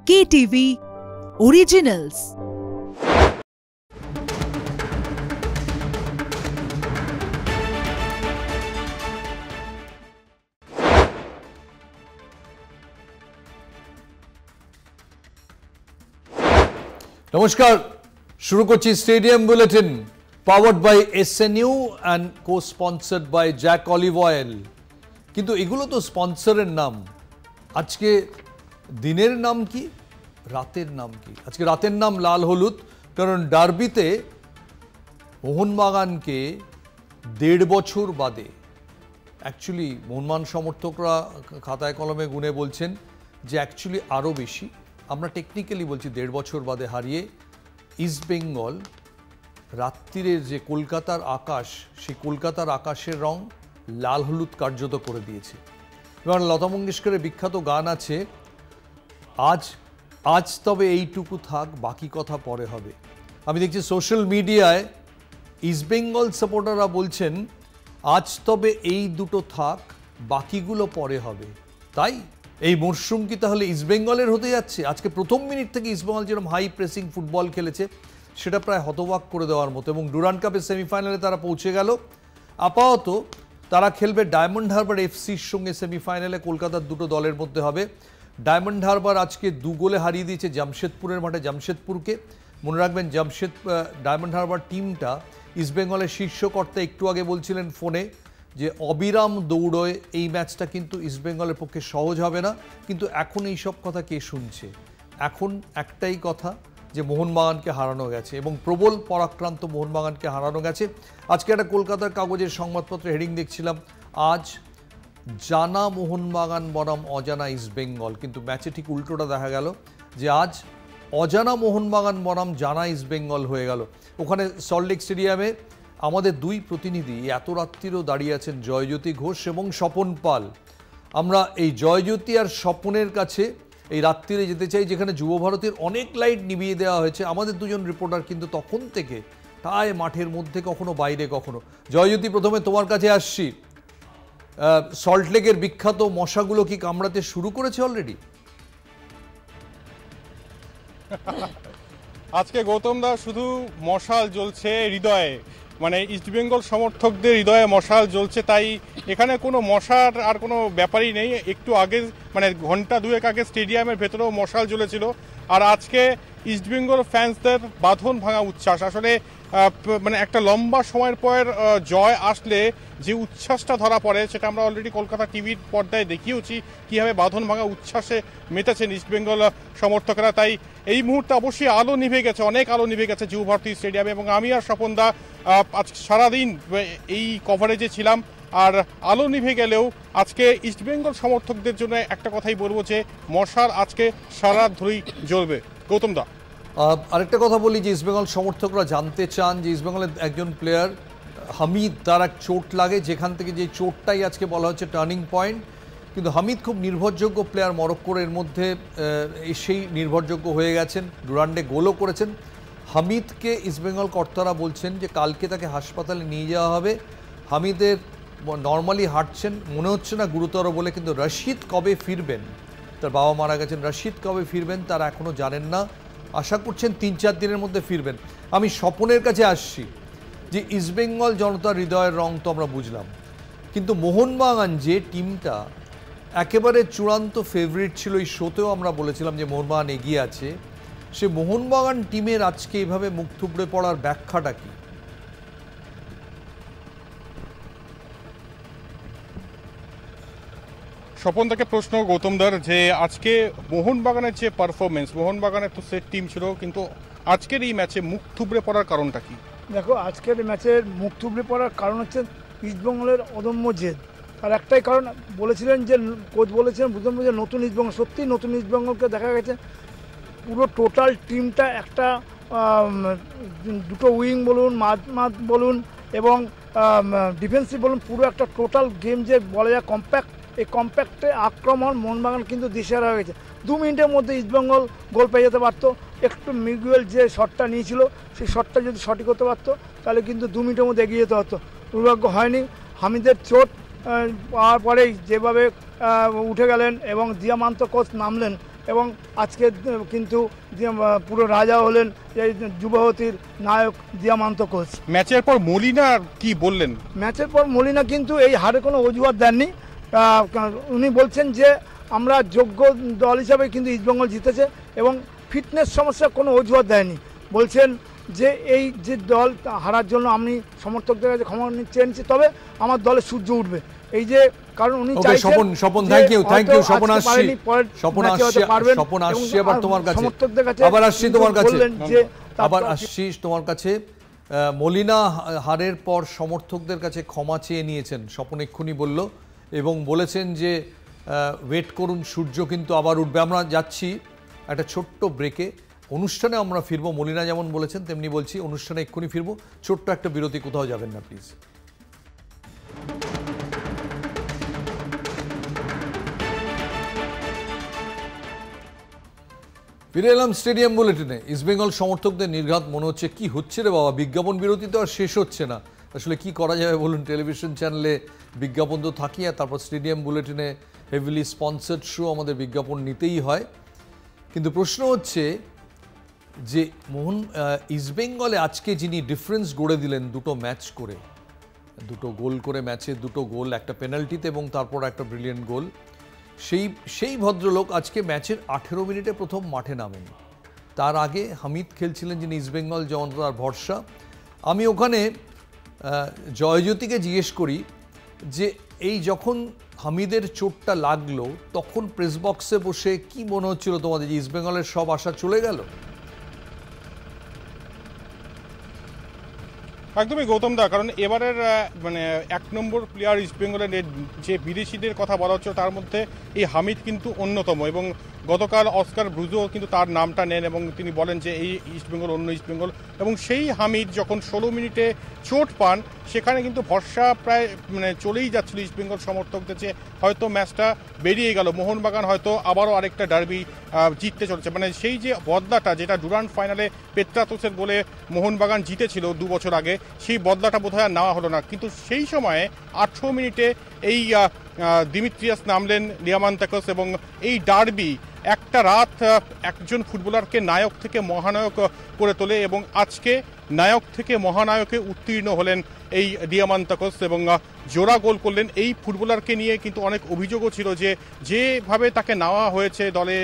KTV Originals। নমস্কার, শুরু করছি stadium bulletin, powered by SNU and co sponsored by Jack olive oil. কিন্তু এগুলো তো স্পন্সরের নাম, আজকে দিনের নাম কি, রাতের নাম কি? আজকে রাতের নাম লাল হলুদ, কারণ ডার্বিতে মোহনবাগানকে 1.5 বছর বাদে, অ্যাকচুয়ালি মোহনবাগান সমর্থকরা খাতায় কলমে গুনে বলছেন যে অ্যাকচুয়ালি আরও বেশি, আমরা টেকনিক্যালি বলছি 1.5 বছর বাদে হারিয়ে ইস্টবেঙ্গল রাত্রিরের যে কলকাতার আকাশ, সেই কলকাতার আকাশের রং লাল হলুদ কার্যত করে দিয়েছে। এবং লতা মঙ্গেশকরের বিখ্যাত গান আছে, আজ আজ তবে এইটুকু থাক, বাকি কথা পরে হবে। আমি দেখছি সোশ্যাল মিডিয়ায় ইস্টবেঙ্গল সাপোর্টাররা বলছেন আজ তবে এই দুটো থাক, বাকিগুলো পরে হবে। তাই এই মরশুম কি তাহলে ইস্টবেঙ্গলের হতে যাচ্ছে? আজকে প্রথম মিনিট থেকে ইস্টবেঙ্গল যেরকম হাই প্রেসিং ফুটবল খেলেছে সেটা প্রায় হতবাক করে দেওয়ার মতো, এবং ডুরান্ড কাপের সেমিফাইনালে তারা পৌঁছে গেল। আপাতত তারা খেলবে ডায়মন্ড হারবার এফসির সঙ্গে সেমিফাইনালে, কলকাতার দুটো দলের মধ্যে হবে। ডায়মন্ড হারবার আজকে 2 গোলে হারিয়ে দিয়েছে জামশেদপুরের মাঠে জামশেদপুরকে। মনে রাখবেন ডায়মন্ড হারবার টিমটা ইস্টবেঙ্গলের শীর্ষকর্তা একটু আগে বলছিলেন ফোনে যে অবিরাম দৌড়য় এই ম্যাচটা কিন্তু ইস্টবেঙ্গলের পক্ষে সহজ হবে না। কিন্তু এখন এই সব কথা কে শুনছে? এখন একটাই কথা যে মোহনবাগানকে হারানো গেছে, এবং প্রবল পরাক্রান্ত মোহনবাগানকে হারানো গেছে। আজকে একটা কলকাতার কাগজের সংবাদপত্রে হেডিং দেখছিলাম, আজ জানা মোহনবাগান বনাম অজানা ইস্টবেঙ্গল। কিন্তু ম্যাচে ঠিক উল্টোটা দেখা গেল, যে আজ অজানা মোহনবাগান বনাম জানা ইস্টবেঙ্গল হয়ে গেল। ওখানে সল্টলেক স্টেডিয়ামে আমাদের দুই প্রতিনিধি এত রাত্রিরও দাঁড়িয়ে আছেন, জয়জ্যোতি ঘোষ এবং স্বপন পাল। আমরা এই জয়জ্যোতি আর স্বপনের কাছে এই রাত্রিরে যেতে চাই, যেখানে যুব ভারতীর অনেক লাইট নিভিয়ে দেওয়া হয়েছে। আমাদের দুজন রিপোর্টার কিন্তু তখন থেকে তাই মাঠের মধ্যে, কখনো বাইরে কখনো। জয়জ্যোতি, প্রথমে তোমার কাছে আসছি। সল্টলেকের বিখ্যাত মশাগুলো কি কামড়াতে শুরু করেছে অলরেডি? আজকে গৌতম দা শুধু মশাল জ্বলছে হৃদয়ে, মানে ইস্টবেঙ্গল সমর্থকদের হৃদয়ে মশাল জ্বলছে। তাই এখানে কোনো মশার আর কোনো ব্যাপারই নেই। একটু আগে, মানে ঘন্টা 2 আগে স্টেডিয়ামের ভেতরেও মশাল জ্বলেছিল। আর আজকে ইস্টবেঙ্গল ফ্যান্সদের বাঁধন ভাঙা উচ্ছ্বাস, আসলে মানে একটা লম্বা সময়ের পর জয় আসলে যে উচ্ছ্বাসটা ধরা পড়ে, সেটা আমরা অলরেডি কলকাতা টিভির পর্দায় দেখিয়েছি কীভাবে বাঁধন ভাঙা উচ্ছ্বাসে মেতেছেন ইস্টবেঙ্গল সমর্থকরা। তাই এই মুহূর্তে অবশ্যই আলো নিভে গেছে, অনেক আলো নিভে গেছে যুব ভারতী স্টেডিয়ামে। এবং আমি আর স্বপন দা আজ সারাদিন এই কভারেজে ছিলাম। আর আলো নিভে গেলেও আজকে ইস্টবেঙ্গল সমর্থকদের জন্য একটা কথাই বলবো, যে মশাল আজকে সারা ধরেই জ্বলবে। গৌতম দা, আরেকটা কথা বলি, যে ইস্টবেঙ্গল সমর্থকরা জানতে চান যে ইস্টবেঙ্গলের একজন প্লেয়ার হামিদ, তার এক চোট লাগে, যেখান থেকে যে চোটটাই আজকে বলা হচ্ছে টার্নিং পয়েন্ট। কিন্তু হামিদ খুব নির্ভরযোগ্য প্লেয়ার, মরক্কোর এর মধ্যে এসেই নির্ভরযোগ্য হয়ে গেছেন, ডুরান্ডে গোলও করেছেন। হামিদকে ইস্টবেঙ্গল কর্তারা বলছেন যে কালকে তাকে হাসপাতালে নিয়ে যাওয়া হবে। হামিদের নর্মালি হাঁটছেন, মনে হচ্ছে না গুরুতর বলে। কিন্তু রশিদ কবে ফিরবেন, তার বাবা মারা গেছেন, রশিদ কবে ফিরবেন তারা এখনও জানেন না। আশা করছেন 3-4 দিনের মধ্যে ফিরবেন। আমি স্বপনের কাছে আসছি, যে ইস্টবেঙ্গল জনতার হৃদয়ের রং তো আমরা বুঝলাম, কিন্তু মোহনবাগান যে টিমটা একেবারে চূড়ান্ত ফেভারিট ছিল, এই শোতেও আমরা বলেছিলাম যে মোহনবাগান এগিয়ে আছে, সে মোহনবাগান টিমের আজকে এইভাবে মুখ থুবড়ে পড়ার ব্যাখ্যাটা কি? স্বপন দাকে প্রশ্ন গৌতমদার, যে আজকে মোহনবাগানের যে পারফরমেন্স, মোহনবাগানের তো সেট টিম ছিল, কিন্তু আজকের এই ম্যাচে মুখ থুবড়ে পড়ার কারণটা কি? দেখো, আজকের ম্যাচের মুখ থুবড়ে পড়ার কারণ হচ্ছে ইস্টবেঙ্গলের অদম্য জেদ। আর একটাই কারণ, বলেছিলেন যে কোচ বলেছিলেন বুঝলাম যে নতুন ইস্টবেঙ্গল, সত্যিই নতুন ইস্টবেঙ্গলকে দেখা গেছে পুরো টোটাল টিমটা একটা দুটো উইং বলুন, মাঝ বলুন এবং ডিফেন্সিভ বলুন, পুরো একটা টোটাল গেম যে বলা যায় কম্প্যাক্ট, এই কম্প্যাক্টে আক্রমণ মোহনবাগান কিন্তু দিশেহারা হয়ে গেছে। 2 মিনিটের মধ্যে ইস্টবেঙ্গল গোল পেয়ে যেতে পারতো। একটু মিগুয়েল যে শটটা নিয়েছিল, সেই শটটা যদি সঠিক হতে পারতো তাহলে কিন্তু 2 মিনিটের মধ্যে এগিয়ে যেতে পারতো। দুর্ভাগ্য হয়নি। হামিদের চোট পাওয়ার পরেই যেভাবে উঠে গেলেন এবং দিয়ামান্ত কোচ নামলেন এবং আজকে কিন্তু পুরো রাজা হলেন এই যুবতীর নায়ক দিয়ামান্তকোস। ম্যাচের পর মলিনা কি বললেন? ম্যাচের পর মলিনা কিন্তু এই হারে কোনো অজুহাত দেননি। উনি বলছেন যে আমরা যোগ্য দল হিসাবে কিন্তু ইস্টবেঙ্গল জিতেছে এবং ফিটনেস সমস্যা কোনো অজুহাত দেয়নি। বলছেন যে এই যে দল হারার জন্য আমি সমর্থকদের কাছে ক্ষমা চেয়ে নিচ্ছি, তবে আমার দলে সূর্য উঠবে। এই যে কারণ উনি স্বপন থ্যাংক ইউ স্বপন আসছি আবার তোমার কাছে, আবার আসছি তোমার কাছে। মলিনা হারের পর সমর্থকদের কাছে ক্ষমা চেয়ে নিয়েছেন, স্বপন এক্ষুনি বলল, এবং বলেছেন যে ওয়েট করুন, সূর্য কিন্তু আবার উঠবে। আমরা যাচ্ছি একটা ছোট্ট ব্রেকে, অনুষ্ঠানে আমরা ফিরবো। মলিনা যেমন বলেছেন তেমনি বলছি, অনুষ্ঠানে এক্ষুনি ফিরবো, ছোট্ট একটা বিরতি, কোথাও যাবেন না প্লিজ। ফিরে এলাম স্টেডিয়াম বুলেটিনে। ইস্টবেঙ্গল সমর্থকদের নির্ঘাত মনে হচ্ছে কি হচ্ছে রে বাবা, বিজ্ঞাপন বিরতি তো আর শেষ হচ্ছে না, আসলে কি করা যাবে বলুন। টেলিভিশন চ্যানেলে বিজ্ঞাপন তো থাকি, আর তারপর স্টেডিয়াম বুলেটিনে হেভিলি স্পন্সার্ড শো, আমাদের বিজ্ঞাপন নিতেই হয়। কিন্তু প্রশ্ন হচ্ছে যে ইস্টবেঙ্গলে আজকে যিনি ডিফারেন্স গড়ে দিলেন দুটো ম্যাচ করে, দুটো গোল করে ম্যাচে, দুটো গোল, একটা পেনাল্টিতে এবং তারপর একটা ব্রিলিয়েন্ট গোল, সেই ভদ্রলোক আজকে ম্যাচের 18 মিনিটে প্রথম মাঠে নামেন। তার আগে হামিদ খেলছিলেন, যিনি ইস্টবেঙ্গল জনতার ভরসা। আমি ওখানে জয়জ্যোতিকে জিজ্ঞেস করি যে এই যখন হামিদের চোটটা লাগলো তখন প্রেস বক্সে বসে কি মনে হচ্ছিল তোমাদের, যে ইস্টবেঙ্গলের সব আশা চলে গেল? একদমই গৌতম দা, কারণ এবারের মানে 1 নম্বর প্লেয়ার ইস্টবেঙ্গলের যে বিদেশিদের কথা বলা হচ্ছে তার মধ্যে এই হামিদ কিন্তু অন্যতম, এবং গতকাল অস্কার ব্রুজো কিন্তু তার নামটা নেন এবং তিনি বলেন যে এই ইস্টবেঙ্গল অন্য ইস্টবেঙ্গল। এবং সেই হামিদ যখন 16 মিনিটে চোট পান, সেখানে কিন্তু ভরসা প্রায় মানে চলেই যাচ্ছিল ইস্টবেঙ্গল সমর্থকদের যে হয়তো ম্যাচটা বেরিয়ে গেল, মোহনবাগান হয়তো আবারও আরেকটা ডার্বি জিততে চলেছে। মানে সেই যে বদলাটা, যেটা ডুরান্ট ফাইনালে পেত্রাতোসের গোলে মোহনবাগান জিতেছিল 2 বছর আগে, সেই বদলাটা বোধহয় আর নেওয়া হলো না। কিন্তু সেই সময়ে 18 মিনিটে এই দিমিত্রিয়াস নামলেন, দিয়ামান্তকোস, এবং এই ডার্বি একটা রাত একজন ফুটবলারকে নায়ক থেকে মহানায়ক করে তোলে, এবং আজকে নায়ক থেকে মহানায়কে উত্তীর্ণ হলেন এই দিয়ামান্তকোস এবং জোড়া গোল করলেন। এই ফুটবলারকে নিয়ে কিন্তু অনেক অভিযোগও ছিল যে যেভাবে তাকে নেওয়া হয়েছে দলে,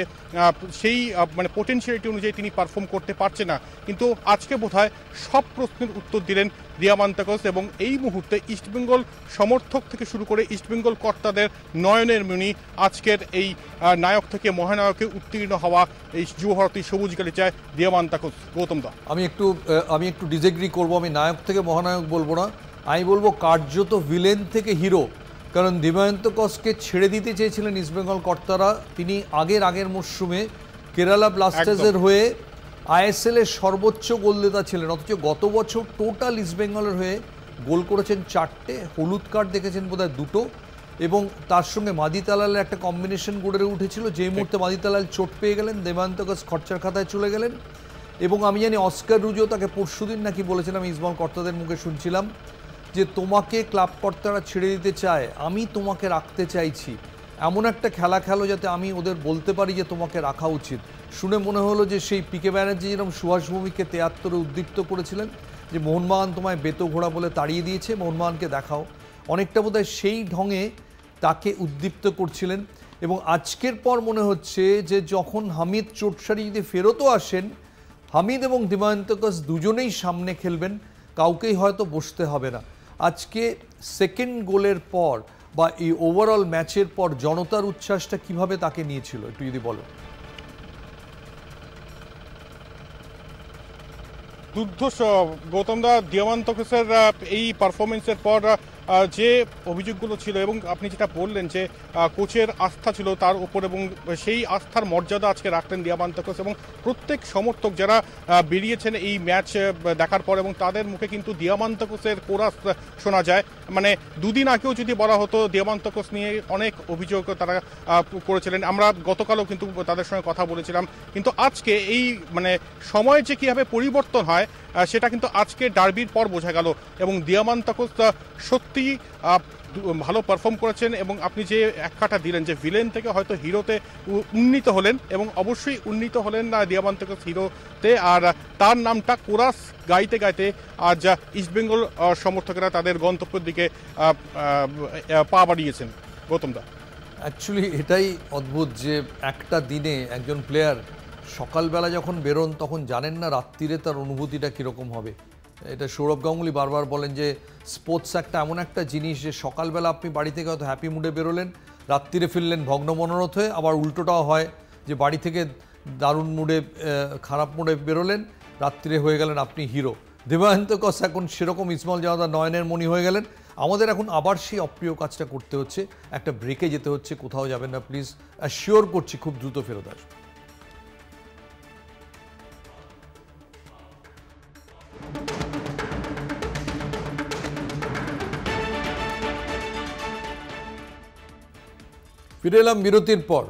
সেই মানে পোটেনশিয়ালিটি অনুযায়ী তিনি পারফর্ম করতে পারছে না। কিন্তু আজকে বোধহয় সব প্রশ্নের উত্তর দিলেন দিয়ামান্তকোস, এবং এই মুহূর্তে ইস্টবেঙ্গল সমর্থক থেকে শুরু করে ইস্টবেঙ্গল কর্তাদের নয়নের মণি আজকের এই নায়ক থেকে মহানায়কে উত্তীর্ণ হওয়া এই যুবভারতী সবুজ গালিচায় দিয়ামান্তকোস। গৌতম দা, আমি একটু ডিসএগ্রি করবো। আমি নায়ক থেকে মহানায়ক বলবো না, আমি বলবো কার্যত ভিলেন থেকে হিরো। কারণ দিয়ামান্তকোসকে ছেড়ে দিতে চেয়েছিলেন ইস্টবেঙ্গল কর্তারা। তিনি আগের মরশুমে কেরালা ব্লাস্টার্সের হয়ে আইএসএল এর সর্বোচ্চ গোলদাতা ছিলেন, অথচ গত বছর টোটাল ইস্টবেঙ্গলের হয়ে গোল করেছেন 4টে, হলুদ কার্ড দেখেছেন বোধহয় 2টো, এবং তার সঙ্গে মাদিতালালের একটা কম্বিনেশন গড়ে উঠেছিল। যেই মুহূর্তে মাদিতালাল চোট পেয়ে গেলেন, দিয়ামান্তকোস খরচার খাতায় চলে গেলেন। এবং আমি জানি অস্কার রুজো তাকে পরশুদিন নাকি বলেছিলাম, ইস্টবেঙ্গল কর্তাদের মুখে শুনছিলাম যে তোমাকে ক্লাব কর্তারা ছেড়ে দিতে চায়, আমি তোমাকে রাখতে চাইছি, এমন একটা খেলো যাতে আমি ওদের বলতে পারি যে তোমাকে রাখা উচিত। শুনে মনে হলো যে সেই পিকে ব্যানার্জি যেরকম সুভাষ ভৌমিককে 73-এ উদ্দীপ্ত করেছিলেন যে মোহনবাগান তোমায় বেতো ঘোড়া বলে তাড়িয়ে দিয়েছে, মোহনবাগানকে দেখাও, অনেকটা বোধহয় সেই ঢঙে তাকে উদ্দীপ্ত করছিলেন। এবং আজকের পর মনে হচ্ছে যে যখন হামিদ চোটসারি যদি ফেরতও আসেন, হামিদ এবং দিয়ামান্তকোস দুজনেই সামনে খেলবেন, কাউকেই হয়তো বসতে হবে না। আজকে সেকেন্ড গোলের পর বা এই ওভারঅল ম্যাচের পর জনতার উচ্ছ্বাসটা কিভাবে তাকে নিয়েছিল একটু যদি বলো। দুর্ধর্ষ গৌতম দা, দিয়ামান্তকোসের এই পারফরমেন্সের পর যে অভিযোগগুলো ছিল, এবং আপনি যেটা বললেন যে কোচের আস্থা ছিল তার উপর, এবং সেই আস্থার মর্যাদা আজকে রাখলেন দিয়ামান্তকোস, এবং প্রত্যেক সমর্থক যারা বেরিয়েছেন এই ম্যাচ দেখার পর, এবং তাদের মুখে কিন্তু দিয়ামান্তকোসের কোরাস শোনা যায়। মানে দুদিন আগেও যদি বলা হতো দিয়ামান্তকোস নিয়ে অনেক অভিযোগ তারা করেছিলেন, আমরা গতকালও কিন্তু তাদের সঙ্গে কথা বলেছিলাম। কিন্তু আজকে এই মানে সময় যে কীভাবে পরিবর্তন হয় সেটা কিন্তু আজকে ডার্বির পর বোঝা গেল, এবং দিয়ামান্তকোস সত্যি ভালো পারফর্ম করেছেন এবং আপনি যে একখাটা দিলেন যে ভিলেন থেকে হয়তো হিরোতে উন্নীত হলেন এবং অবশ্যই উন্নীত হলেন দিয়াবান্তক হিরোতে, আর তার নামটা কোরাস গাইতে গাইতে আজ ইস্টবেঙ্গল সমর্থকেরা তাদের গন্তব্যের দিকে পা বাড়িয়েছেন। গৌতম দা, অ্যাকচুয়ালি এটাই অদ্ভুত যে একটা দিনে একজন প্লেয়ার সকালবেলা যখন বেরোন তখন জানেন না রাত্রিরে তার অনুভূতিটা কীরকম হবে। এটা সৌরভ গাঙ্গুলি বারবার বলেন যে স্পোর্টস একটা এমন একটা জিনিস যে সকালবেলা আপনি বাড়ি থেকে হয়তো হ্যাপি মুডে বেরোলেন, রাত্রিরে ফিরলেন ভগ্ন মনোরথ হয়ে, আবার উল্টোটাও হয় যে বাড়ি থেকে দারুণ মুডে খারাপ মুডে বেরোলেন, রাত্রিরে হয়ে গেলেন আপনি হিরো। দেবায়ন্তকস এখন সেরকম, ইসমাইল জাহাদার নয়নের মণি হয়ে গেলেন। আমাদের এখন আবার সেই অপ্রিয় কাজটা করতে হচ্ছে, একটা ব্রেকে যেতে হচ্ছে, কোথাও যাবেন না প্লিজ, শিওর করছি খুব দ্রুত ফেরত আসবে। ফিরে এলাম বিরতির পর।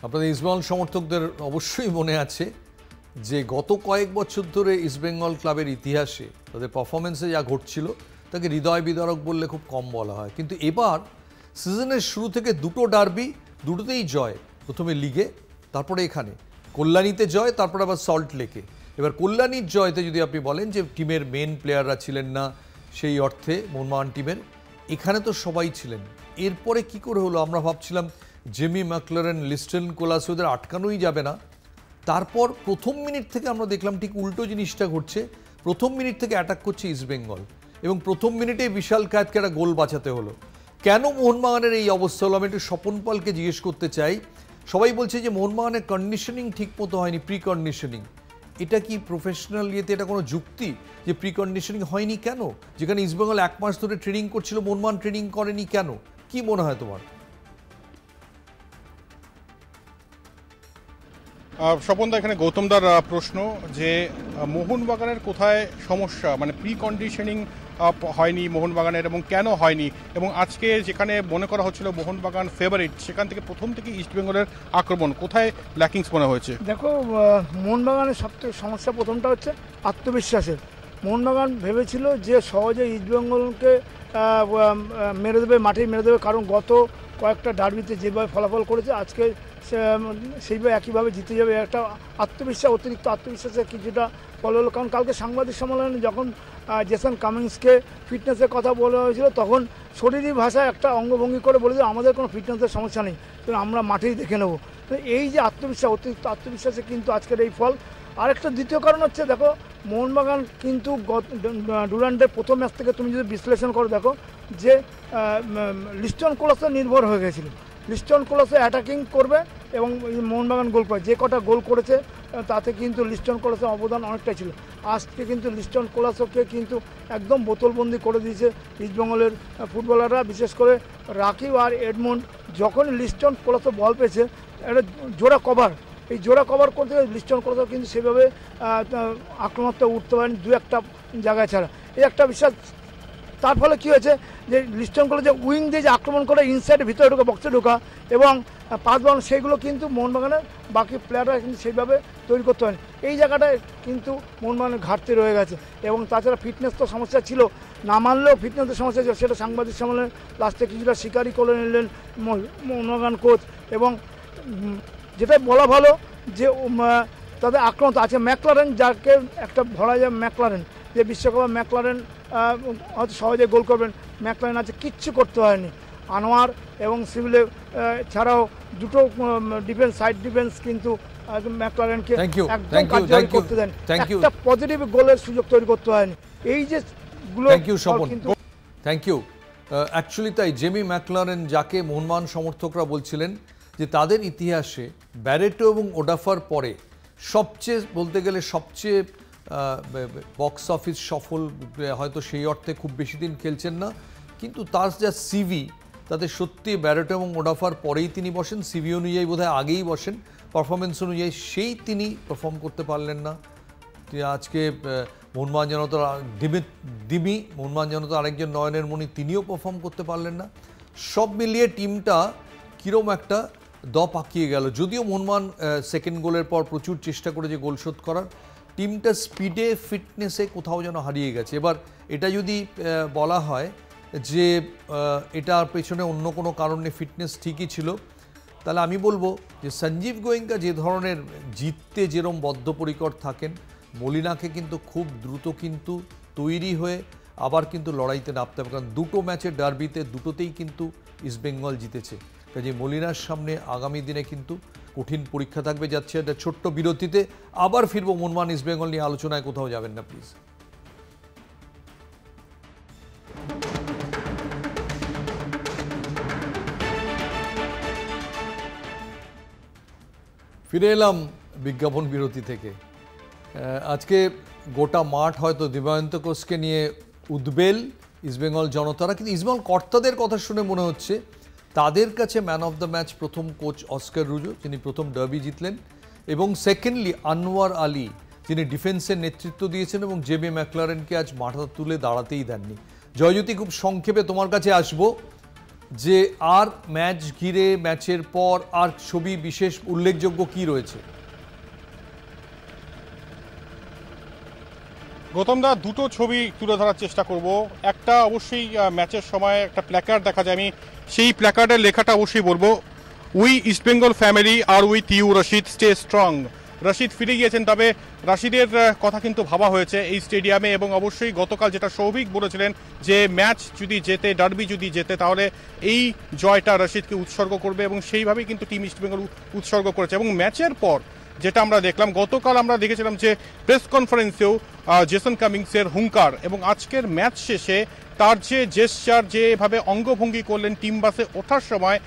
আপনাদের ইস্টবেঙ্গল সমর্থকদের অবশ্যই মনে আছে যে গত কয়েক বছর ধরে ইস্টবেঙ্গল ক্লাবের ইতিহাসে তাদের পারফরমেন্সে যা ঘটছিল তাকে হৃদয় বিদারক বললে খুব কম বলা হয়, কিন্তু এবার সিজনের শুরু থেকে দুটো ডার্বি, দুটোতেই জয়। প্রথমে লিগে, তারপরে এখানে কল্যাণীতে জয়, তারপরে আবার সল্ট লেকে। এবার কল্যাণীর জয়তে যদি আপনি বলেন যে টিমের মেন প্লেয়াররা ছিলেন না সেই অর্থে মোহনবাগান টিমের, এখানে তো সবাই ছিলেন। এরপরে কি করে হলো? আমরা ভাবছিলাম জেমি ম্যাকলারেন, লিস্টন কোলাস ওদের আটকানোই যাবে না। তারপর প্রথম মিনিট থেকে আমরা দেখলাম ঠিক উল্টো জিনিসটা ঘটছে। প্রথম মিনিট থেকে অ্যাটাক করছে ইস্টবেঙ্গল এবং প্রথম মিনিটে বিশাল কায়েতকে একটা গোল বাঁচাতে হলো। কেন মোহনবাগানের এই অবস্থা হলো? আমি একটু স্বপন পালকে জিজ্ঞেস করতে চাই। সবাই বলছে যে মোহনবাগানের কন্ডিশনিং ঠিক মতো হয়নি, প্রি কন্ডিশনিং। এটা কি প্রফেশনাল ইয়েতে এটা কোনো যুক্তি যে প্রি কন্ডিশনিং হয়নি কেন? যেখানে ইস্টবেঙ্গল 1 মাস ধরে ট্রেনিং করছিল, মোহনবাগান ট্রেনিং করেনি কেন? কি মনে হয় তোমার? স্বপনদা, এখানে গৌতমদার প্রশ্ন যে মোহনবাগানের কোথায় সমস্যা, মানে প্রি কন্ডিশনিং হয়নি মোহনবাগানের এবং কেন হয়নি, এবং আজকে যেখানে মনে করা হচ্ছিল মোহনবাগান ফেভারিট সেখান থেকে প্রথম থেকে ইস্টবেঙ্গলের আক্রমণ কোথায় ল্যাকিংস মনে হয়েছে? দেখো, মোহনবাগানের সবথেকে সমস্যা প্রথমটা হচ্ছে আত্মবিশ্বাসের। মোহনবাগান ভেবেছিল যে সহজে ইস্টবেঙ্গলকে মেরে দেবে, মাঠেই মেরে দেবে, কারণ গত কয়েকটা ডার্বিতে যেভাবে ফলাফল করেছে আজকে সেইভাবে একইভাবে জিতে যাবে। একটা আত্মবিশ্বাস, অতিরিক্ত আত্মবিশ্বাসের কিছুটা ফল হলো। কারণ কালকে সাংবাদিক সম্মেলনে যখন জেসন কামিন্সকে ফিটনেসের কথা বলা হয়েছিল তখন শরীরী ভাষায় একটা অঙ্গভঙ্গি করে বলে যে আমাদের কোনো ফিটনেসের সমস্যা নেই, তো আমরা মাঠেই দেখে নেব। তো এই যে আত্মবিশ্বাস, অতিরিক্ত আত্মবিশ্বাসে কিন্তু আজকের এই ফল। আরেকটা দ্বিতীয় কারণ হচ্ছে, দেখো মোহনবাগান কিন্তু ডুরান্ডের প্রথম ম্যাচ থেকে তুমি যদি বিশ্লেষণ করো দেখো যে লিস্টন কোলাসে নির্ভর হয়ে গেছিলো। লিস্টন কোলাসে অ্যাটাকিং করবে এবং মোহনবাগান গোল করে, যে কটা গোল করেছে তাতে কিন্তু লিস্টন কোলাসের অবদান অনেকটাই ছিল। আজকে কিন্তু লিস্টন কোলাসকে কিন্তু একদম বোতলবন্দি করে দিয়েছে ইস্টবেঙ্গলের ফুটবলাররা, বিশেষ করে রাকিব আর এডমন্ড। যখন লিস্টন কোলাসে বল পেয়েছে একটা জোড়া কভার, এই জোড়া কভার করতে লিস্টন কোলাসও কিন্তু সেভাবে আক্রমণটা উঠতে পারেনি দু একটা জায়গায় ছাড়া। এই একটা বিশ্বাস। তার ফলে কী হয়েছে যে লিস্টন কোলাস যে উইং দিয়ে যে আক্রমণ করে ইনসাইডের ভিতরে ঢোকা, বক্সে ঢোকা এবং পাস বল, সেইগুলো কিন্তু মোহনবাগানের বাকি প্লেয়াররা কিন্তু সেইভাবে তৈরি করতে হয়নি। এই জায়গাটায় কিন্তু মোহনবাগানের ঘাটতি রয়ে গেছে। এবং তাছাড়া ফিটনেস তো সমস্যা ছিল, না মানলেও ফিটনেসের সমস্যা ছিল, সেটা সাংবাদিক সম্মেলনে লাস্টে কিছুটা স্বীকারই করে নিলেন মোহনবাগান কোচ। এবং যেটাই বলা ভালো যে তাদের আক্রমণ আছে ম্যাকলারেন, যাকে একটা ধরা যায় ম্যাকলারেন, যে বিশ্বকাপে ম্যাকলারেন হয়তো সহজে গোল করবেন, ম্যাকলারেন আছে, কিচ্ছু করতে হয়নি। আনোয়ার এবং সিভিলে ছাড়াও দুটো ডিফেন্স, সাইড ডিফেন্স কিন্তু ম্যাকলারেনকে একদম কার্যকরী করতে দেন, একটা পজিটিভ গোলের সুযোগ তৈরি করতে হয়নি। এই যে গুলো কিন্তু থ্যাংক ইউ। অ্যাকচুয়ালি তাই জেমি ম্যাকলারেন, যাকে মোহনবাগান সমর্থকরা বলছিলেন যে তাদের ইতিহাসে ব্যারেটো এবং ওডাফার পরে সবচেয়ে বলতে গেলে সবচেয়ে বক্স অফিস সফল, হয়তো সেই অর্থে খুব বেশি দিন খেলছেন না, কিন্তু তার যা সিভি তাতে সত্যি ব্যারেটো এবং ওডাফার পরেই তিনি বসেন, সিভি অনুযায়ী বোধহয় আগেই বসেন, পারফরমেন্স অনুযায়ী সেই তিনি পারফর্ম করতে পারলেন না। আজকে মোহনবাগান জনতার দিমি, মোহনবাগান জনতার আরেকজন নয়নের মণি, তিনিও পারফর্ম করতে পারলেন না। সব মিলিয়ে টিমটা কীরকম একটা পাকিয়ে গেল। যদিও মোহনবাগান সেকেন্ড গোলের পর প্রচুর চেষ্টা করেছে গোল শোধ করার, টিমটা স্পিডে, ফিটনেসে কোথাও যেন হারিয়ে গেছে। এবার এটা যদি বলা হয় যে এটার পেছনে অন্য কোনো কারণে ফিটনেস ঠিকই ছিল, তাহলে আমি বলবো যে সঞ্জীব গোয়েঙ্কা যে ধরনের জিততে যেরকম বদ্ধপরিকর থাকেন, মলিনাকে কিন্তু খুব দ্রুত কিন্তু তৈরি হয়ে আবার কিন্তু লড়াইতে নামতে হবে, কারণ দুটো ম্যাচের ডার্বিতে দুটোতেই কিন্তু ইস্টবেঙ্গল জিতেছে। কাজে মলিনার সামনে আগামী দিনে কিন্তু কঠিন পরীক্ষা থাকবে। যাচ্ছে একটা ছোট্ট বিরতিতে, আবার ফিরবো মোহনবাগান ইস্টবেঙ্গল নিয়ে আলোচনায়, কোথাও যাবেন না প্লিজ। ফিরে এলাম বিজ্ঞাপন বিরতি থেকে। আজকে গোটা মাঠ হয়তো দিবায়ন্ত কোচকে নিয়ে উদ্বেল ইস্টবেঙ্গল জনতারা, কিন্তু ইস্টবেঙ্গল কর্তাদের কথা শুনে মনে হচ্ছে তাদের কাছে ম্যান অফ দ্য ম্যাচ প্রথম কোচ অস্কার রুজো, যিনি প্রথম ডার্বি জিতলেন, এবং সেকেন্ডলি আনোয়ার আলী, যিনি ডিফেন্সের নেতৃত্ব দিয়েছেন এবং জেবি ম্যাকলারেনকে আজ মাথা তুলে দাঁড়াতেই দেননি। জয়জ্যোতি, খুব সংক্ষেপে তোমার কাছে আসবো যে আর ম্যাচ ঘিরে, ম্যাচের পর আর ছবি বিশেষ উল্লেখযোগ্য কি রয়েছে? গৌতম দা, দুটো ছবি তুলে ধরার চেষ্টা করব। একটা অবশ্যই ম্যাচের সময় একটা প্ল্যাকার্ড দেখা যায়, আমি সেই প্ল্যাকার্ডের লেখাটা অবশ্যই বলবো, উই ইস্টবেঙ্গল ফ্যামিলি আর with you Rashid, stay strong. Rashid ফিরে গিয়েছেন, তবে রশিদের কথা কিন্তু ভাবা হয়েছে এই স্টেডিয়ামে, এবং অবশ্যই গতকাল যেটা সৌভিক বলেছিলেন যে ম্যাচ যদি জেতে, ডার্বি যদি জেতে, তাহলে এই জয়টা রশিদকে উৎসর্গ করবে, এবং সেইভাবেই কিন্তু টিম ইস্টবেঙ্গল উৎসর্গ করেছে। এবং ম্যাচের পর যেটা আমরা দেখলাম, গতকাল আমরা দেখেছিলাম যে প্রেস কনফারেন্সেও জেসন কামিংসের হুঙ্কার, এবং আজকের ম্যাচ শেষে তার যে জেস্চার, যেভাবে অঙ্গভঙ্গি করলেন টিম বাসে ওঠার সময়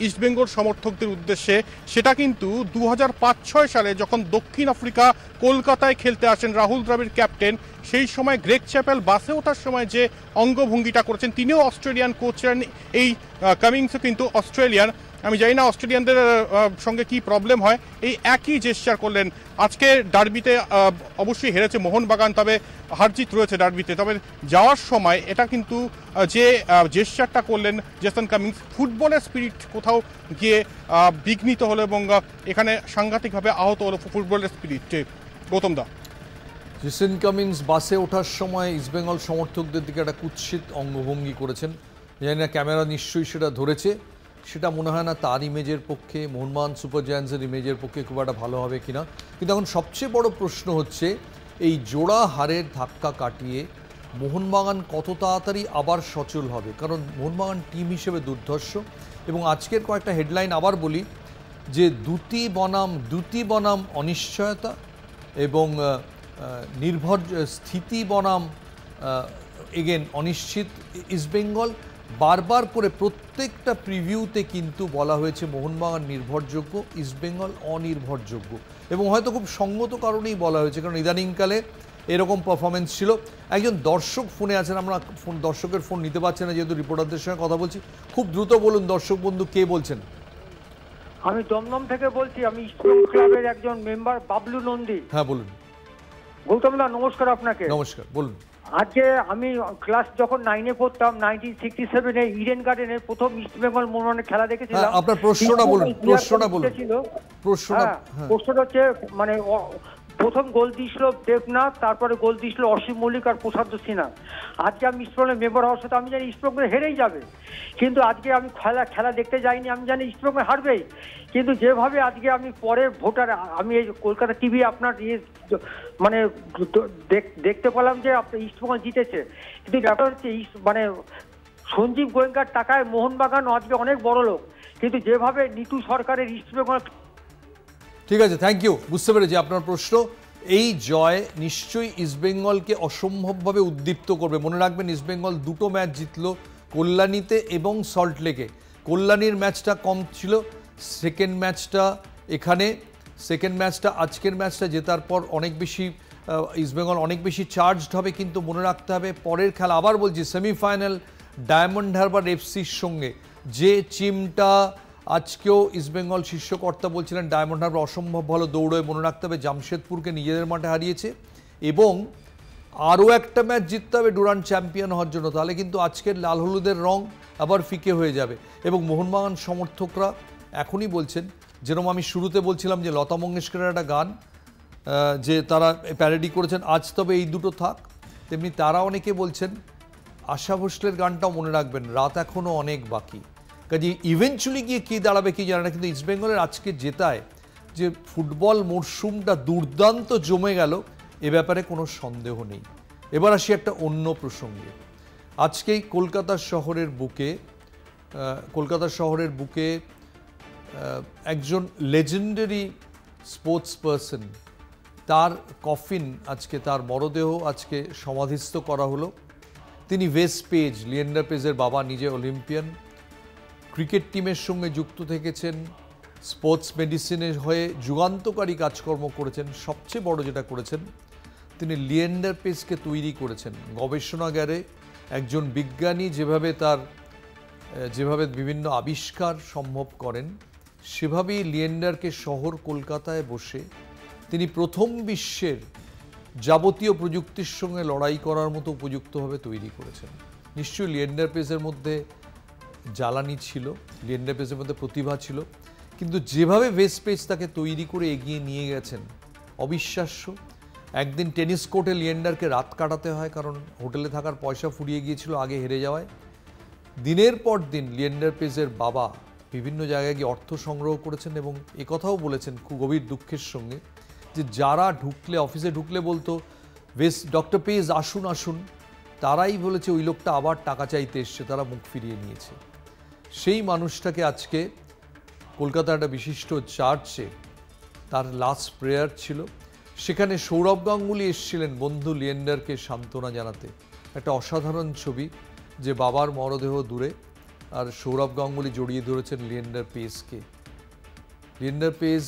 ইস্টবেঙ্গল সমর্থকদের উদ্দেশ্যে, সেটা কিন্তু 2005-06 সালে যখন দক্ষিণ আফ্রিকা কলকাতায় খেলতে আসেন রাহুল দ্রাবিড় ক্যাপ্টেন, সেই সময় গ্রেগ চ্যাপেল বাসে ওঠার সময় যে অঙ্গভঙ্গিটা করেছেন, তিনিও অস্ট্রেলিয়ান কোচ ছিলেন, এই কামিংসও কিন্তু অস্ট্রেলিয়ান। আমি জানি না অস্ট্রেলিয়ানদের সঙ্গে কি প্রবলেম হয়, এই একই জেস্চার করলেন। আজকে ডার্বিতে অবশ্যই হেরেছে মোহনবাগান, তবে হারজিত রয়েছে ডার্বিতে, তবে যাওয়ার সময় এটা কিন্তু যে জেস্চারটা করলেন জেসন কামিংস, ফুটবলের স্পিরিট কোথাও গিয়ে বিঘ্নিত হলো, এবং এখানে সাংঘাতিকভাবে আহত হলো ফুটবলের স্পিরিট। গৌতম দা, জেসন কামিংস বাসে ওঠার সময় ইস্টবেঙ্গল সমর্থকদের দিকে একটা কুৎসিত অঙ্গভঙ্গি করেছেন, জানি না ক্যামেরা নিশ্চয়ই সেটা ধরেছে, সেটা মনে হয় না তার ইমেজের পক্ষে, মোহনবাগান সুপার জায়ান্টসের ইমেজের পক্ষে খুব একটা ভালো হবে কিনা। কিন্তু এখন সবচেয়ে বড় প্রশ্ন হচ্ছে এই জোড়া হারের ধাক্কা কাটিয়ে মোহনবাগান কত তাড়াতাড়ি আবার সচল হবে, কারণ মোহনবাগান টিম হিসেবে দুর্ধর্ষ। এবং আজকের কয়েকটা হেডলাইন আবার বলি, যে দুটি বনাম অনিশ্চয়তা এবং স্থিতি বনাম এগেন অনিশ্চিত ইস্টবেঙ্গল। বারবার করে প্রত্যেকটা প্রিভিউতে কিন্তু বলা হয়েছে মোহনবাগান নির্ভরযোগ্য, ইস্টবেঙ্গল অনির্ভরযোগ্য, এবং হয়তো খুব সঙ্গত কারণেই বলা হয়েছে, কারণ ইদানিংকালে এরকম পারফরমেন্স ছিল। একজন দর্শক ফোনে আছেন, আমরা দর্শকের ফোন নিতে পারছি না যেহেতু রিপোর্টারদের সঙ্গে কথা বলছি, খুব দ্রুত বলুন দর্শক বন্ধু, কে বলছেন? আমি দমদম থেকে বলছি, আমি ইস্টবেঙ্গল ক্লাবের একজন মেম্বার বাবলু নন্দী। হ্যাঁ বলুন। গৌতম দা, নমস্কার আপনাকে। নমস্কার, বলুন। আজকে আমি ক্লাস যখন 9-এ পড়তাম, 1967-এ ইডেন গার্ডেনের প্রথম ইস্টবেঙ্গল মোহনবাগানের খেলা দেখেছিলাম। আপনার প্রশ্নটা বলুন, প্রশ্নটা হচ্ছে মানে প্রথম গোল দিয়েছিল দেবনাথ, তারপরে গোল দিয়েছিল অসীম মল্লিক আর প্রসাদ সিনহা। আজকে আমি ইস্টবেঙ্গলের মেম্বার হওয়ার সাথে আমি জানি ইস্টবেঙ্গল হেরেই যাবে, কিন্তু আজকে আমি খেলা দেখতে যাইনি, আমি জানি ইস্টবেঙ্গল হারবেই। কিন্তু যেভাবে আজকে আমি পরে ভোটার, আমি এই কলকাতা টিভি আপনার মানে দেখতে পেলাম যে ইস্টবেঙ্গল জিতেছে, কিন্তু ব্যাপার হচ্ছে মানে সঞ্জীব গোয়েঙ্কার টাকায় মোহনবাগান আজকে অনেক বড় লোক, কিন্তু যেভাবে নিতু সরকারের ইস্টবেঙ্গল। ঠিক আছে, থ্যাংক ইউ, বুঝতে পেরেছি আপনার প্রশ্ন। এই জয় নিশ্চয়ই ইস্টবেঙ্গলকে অসম্ভবভাবে উদ্দীপ্ত করবে। মনে রাখবেন ইস্টবেঙ্গল দুটো ম্যাচ জিতলো, কল্যাণীতে এবং সল্টলেকে। কল্যাণীর ম্যাচটা কম ছিল, সেকেন্ড ম্যাচটা আজকের ম্যাচটা জেতার পর অনেক বেশি ইস্টবেঙ্গল অনেক বেশি চার্জড হবে। কিন্তু মনে রাখতে হবে পরের খেলা, আবার বলছি সেমিফাইনাল ডায়মন্ড হারবার এফসির সঙ্গে, যে টিমটা আজকেও ইস্টবেঙ্গল শীর্ষকর্তা বলছিলেন ডায়মন্ড হারবার অসম্ভব ভালো দৌড়ে, মনে রাখতে হবে জামশেদপুরকে নিজেদের মাঠে হারিয়েছে, এবং আরও একটা ম্যাচ জিততে হবে ডুরান্ড চ্যাম্পিয়ন হওয়ার জন্য, তাহলে কিন্তু আজকের লাল হলুদের রং আবার ফিকে হয়ে যাবে। এবং মোহনবাগান সমর্থকরা এখনই বলছেন, যেরকম আমি শুরুতে বলছিলাম যে লতা মঙ্গেশকরের একটা গান যে তারা প্যারোডি করেছেন, আজ তবে এই দুটো থাক, তেমনি তারা অনেকে বলছেন আশা ভোসলের গানটাও মনে রাখবেন, রাত এখনো অনেক বাকি। কাজে ইভেনচুয়ালি গিয়ে কী দাঁড়াবে কি জানে না, কিন্তু ইস্টবেঙ্গলের আজকে জেতায় যে ফুটবল মরশুমটা দুর্দান্ত জমে গেল এ ব্যাপারে কোনো সন্দেহ নেই। এবার আসি একটা অন্য প্রসঙ্গে। আজকেই কলকাতা শহরের বুকে একজন লেজেন্ডারি স্পোর্টস পারসন, তার কফিন আজকে, তার মরদেহ আজকে সমাধিস্থ করা হলো। তিনি ওয়েস পেজ, লিয়েন্ডার পেজের বাবা, নিজে অলিম্পিয়ান, ক্রিকেট টিমের সঙ্গে যুক্ত থেকেছেন, স্পোর্টস মেডিসিনের হয়ে যুগান্তকারী কাজকর্ম করেছেন। সবচেয়ে বড় যেটা করেছেন, তিনি লিয়েন্ডার পেজকে তৈরি করেছেন গবেষণাগারে। একজন বিজ্ঞানী যেভাবে বিভিন্ন আবিষ্কার সম্ভব করেন, সেভাবেই লিয়েন্ডারকে শহর কলকাতায় বসে তিনি প্রথম বিশ্বের যাবতীয় প্রযুক্তির সঙ্গে লড়াই করার মতো উপযুক্তভাবে তৈরি করেছেন। নিশ্চয়ই লিয়েন্ডার পেজের মধ্যে জ্বালানি ছিল, লিয়েন্ডার পেজের মধ্যে প্রতিভা ছিল, কিন্তু যেভাবে ওয়েস্ট পেজ তাকে তৈরি করে এগিয়ে নিয়ে গেছেন অবিশ্বাস্য। একদিন টেনিস কোর্টে লিয়েন্ডারকে রাত কাটাতে হয়, কারণ হোটেলে থাকার পয়সা ফুরিয়ে গিয়েছিল আগে হেরে যাওয়ায়। দিনের পর দিন লিয়েন্ডার পেজের বাবা বিভিন্ন জায়গায় গিয়ে অর্থ সংগ্রহ করেছেন এবং একথাও বলেছেন খুব গভীর দুঃখের সঙ্গে যে যারা অফিসে ঢুকলে বলতো ডক্টর পেজ আসুন আসুন, তারাই বলেছে ওই লোকটা আবার টাকা চাইতে এসছে, তারা মুখ ফিরিয়ে নিয়েছে। সেই মানুষটাকে আজকে কলকাতার একটা বিশিষ্ট চার্চে তার লাস্ট প্রেয়ার ছিল, সেখানে সৌরভ গাঙ্গুলি এসেছিলেন বন্ধু লিয়েন্ডারকে সান্ত্বনা জানাতে। একটা অসাধারণ ছবি, যে বাবার মরদেহ দূরে আর সৌরভ গাঙ্গুলি জড়িয়ে ধরেছেন লিয়েন্ডার পেজকে। লিয়েন্ডার পেজ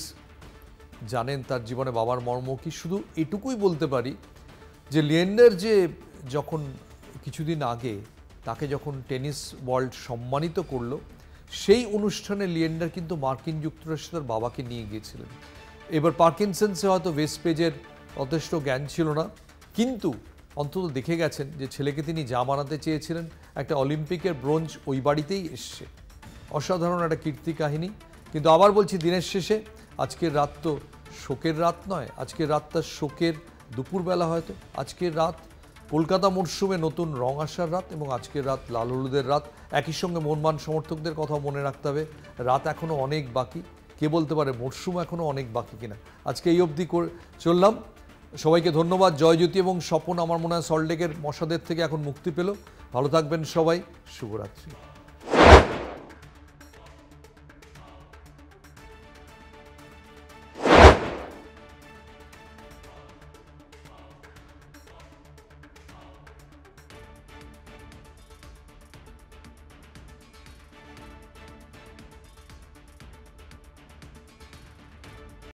জানেন তার জীবনে বাবার মর্ম কি। শুধু এটুকুই বলতে পারি যে লিয়েন্ডার যখন কিছুদিন আগে তাকে যখন টেনিস ওয়ার্ল্ড সম্মানিত করলো, সেই অনুষ্ঠানে লিয়েন্ডার কিন্তু মার্কিন যুক্তরাষ্ট্রে তার বাবাকে নিয়ে গিয়েছিলেন। এবার পার্কিনসন্সে হয়তো ওয়েস্ট পেজের যথেষ্ট জ্ঞান ছিল না, কিন্তু অন্তত দেখে গেছেন যে ছেলেকে তিনি যা বানাতে চেয়েছিলেন, একটা অলিম্পিকের ব্রোঞ্জ ওই বাড়িতেই এসছে। অসাধারণ একটা কীর্তি কাহিনী। কিন্তু আবার বলছি, দিনের শেষে আজকের রাত তো শোকের রাত নয়, আজকের রাতটা শোকের দুপুরবেলা। হয়তো আজকের রাত কলকাতা মরশুমে নতুন রং আসার রাত, এবং আজকের রাত লাল হলুদের রাত। একই সঙ্গে মোহনবাগান সমর্থকদের কথা মনে রাখতে হবে, রাত এখনও অনেক বাকি। কে বলতে পারে মরশুম এখনও অনেক বাকি কিনা। আজকে এই অবধি চললাম। সবাইকে ধন্যবাদ। জয়জ্যোতি এবং স্বপন আমার মনে হয় সল্টলেকের মশাদের থেকে এখন মুক্তি পেল। ভালো থাকবেন সবাই, শুভরাত্রি।